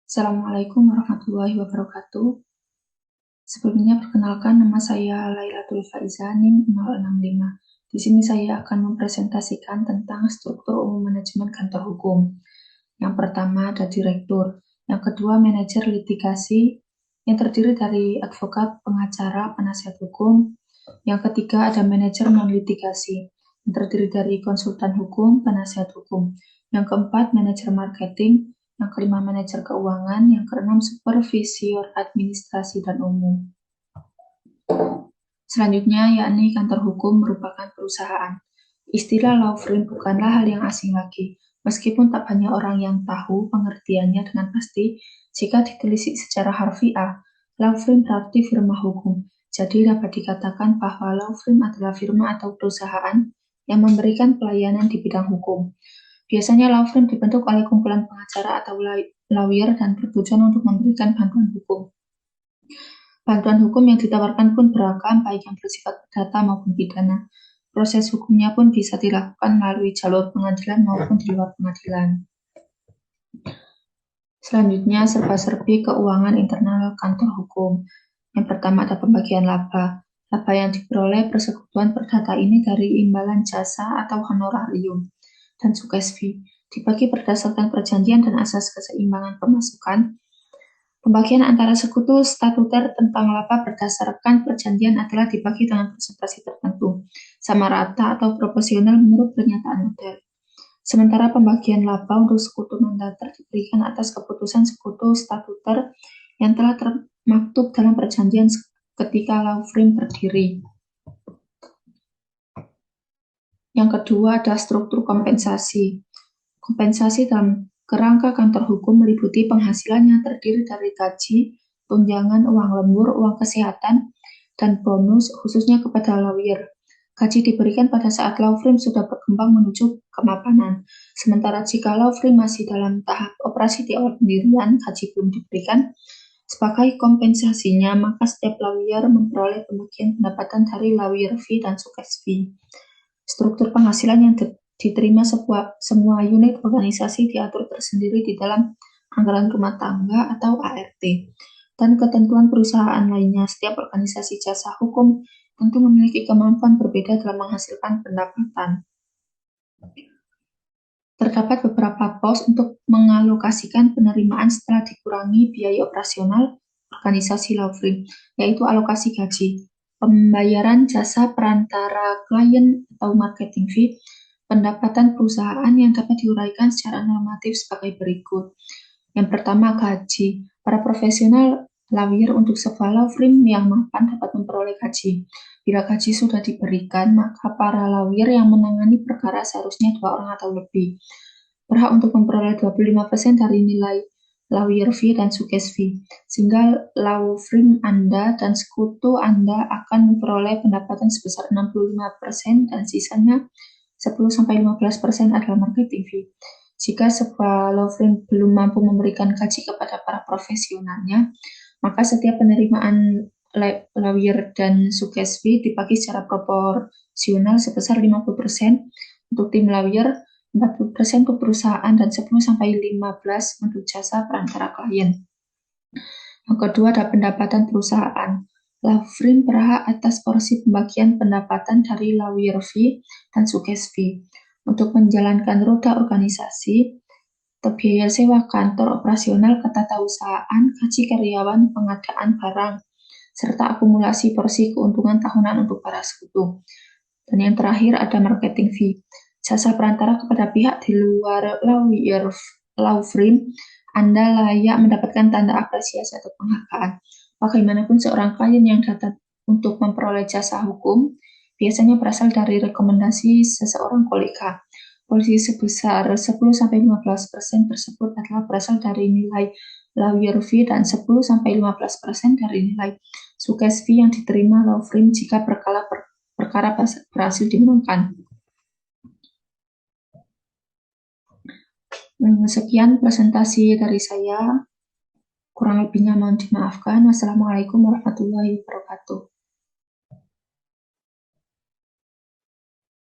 Assalamualaikum warahmatullahi wabarakatuh. Sebelumnya perkenalkan, nama saya Lailatul Faiza NIM 065. Di sini saya akan mempresentasikan tentang struktur umum manajemen kantor hukum. Yang pertama ada direktur, yang kedua manajer litigasi yang terdiri dari advokat, pengacara, penasihat hukum. Yang ketiga ada manajer non-litigasi yang terdiri dari konsultan hukum, penasihat hukum. Yang keempat manajer marketing, yang kelima manajer keuangan, yang keenam supervisor administrasi dan umum. Selanjutnya yakni kantor hukum merupakan perusahaan. Istilah law firm bukanlah hal yang asing lagi, meskipun tak banyak orang yang tahu pengertiannya dengan pasti. Jika ditelisik secara harfiah, law firm berarti firma hukum. Jadi dapat dikatakan bahwa law firm adalah firma atau perusahaan yang memberikan pelayanan di bidang hukum. Biasanya law firm dibentuk oleh kumpulan pengacara atau lawyer dan bertujuan untuk memberikan bantuan hukum. Bantuan hukum yang ditawarkan pun beragam, baik yang bersifat perdata maupun pidana. Proses hukumnya pun bisa dilakukan melalui jalur pengadilan maupun di luar pengadilan. Selanjutnya, serba-serbi keuangan internal kantor hukum. Yang pertama ada pembagian laba. Laba yang diperoleh persekutuan perdata ini dari imbalan jasa atau honorarium dan sukses-fee. Dibagi berdasarkan perjanjian dan asas keseimbangan pemasukan. Pembagian antara sekutu statuter tentang laba berdasarkan perjanjian adalah dibagi dengan persentase tertentu, sama rata atau proporsional menurut pernyataan model. Sementara pembagian laba untuk sekutu mandater diberikan atas keputusan sekutu statuter yang telah termaktub dalam perjanjian ketika law firm berdiri. Yang kedua ada struktur kompensasi. Kompensasi dalam kerangka kantor hukum meliputi penghasilan yang terdiri dari gaji, tunjangan, uang lembur, uang kesehatan, dan bonus khususnya kepada lawyer. Gaji diberikan pada saat law firm sudah berkembang menuju kemapanan. Sementara jika law firm masih dalam tahap operasi di awal pendirian, gaji belum diberikan. Sebagai kompensasinya, maka setiap lawyer memperoleh pembagian pendapatan dari lawyer fee dan sukses fee. Struktur penghasilan yang diterima semua unit organisasi diatur tersendiri di dalam anggaran rumah tangga atau ART. Dan ketentuan perusahaan lainnya, setiap organisasi jasa hukum tentu memiliki kemampuan berbeda dalam menghasilkan pendapatan. Terdapat beberapa pos untuk mengalokasikan penerimaan setelah dikurangi biaya operasional organisasi law firm, yaitu alokasi gaji, pembayaran jasa perantara klien atau marketing fee, pendapatan perusahaan yang dapat diuraikan secara normatif sebagai berikut. Yang pertama, gaji. Para profesional lawyer untuk sebuah law firm yang mapan dapat memperoleh gaji. Bila gaji sudah diberikan, maka para lawyer yang menangani perkara seharusnya 2 orang atau lebih berhak untuk memperoleh 25% dari nilai lawyer fee dan sukses fee, sehingga law firm Anda dan sekutu Anda akan memperoleh pendapatan sebesar 65% dan sisanya 10-15% adalah marketing fee. Jika sebuah law firm belum mampu memberikan gaji kepada para profesionalnya, maka setiap penerimaan lawyer dan sukses fee dibagi secara proporsional sebesar 50% untuk tim lawyer, 40% untuk perusahaan, dan 10-15% untuk jasa perantara klien. Yang kedua ada pendapatan perusahaan. Law firm berhak atas porsi pembagian pendapatan dari lawyer fee dan sukses fee. Untuk menjalankan roda organisasi, biaya sewa kantor operasional, ketatausahaan, gaji karyawan, pengadaan barang, serta akumulasi porsi keuntungan tahunan untuk para sekutu. Dan yang terakhir ada marketing fee. Jasa perantara kepada pihak di luar law firm, Anda layak mendapatkan tanda apresiasi atau penghargaan. Bagaimanapun seorang klien yang datang untuk memperoleh jasa hukum biasanya berasal dari rekomendasi seseorang kolega. Porsi sebesar 10-15% tersebut adalah berasal dari nilai lawyer fee dan 10-15% dari nilai sukses fee yang diterima law firm jika perkara berhasil dimenangkan. Sekian presentasi dari saya. Kurang lebihnya mohon dimaafkan. Wassalamualaikum warahmatullahi wabarakatuh.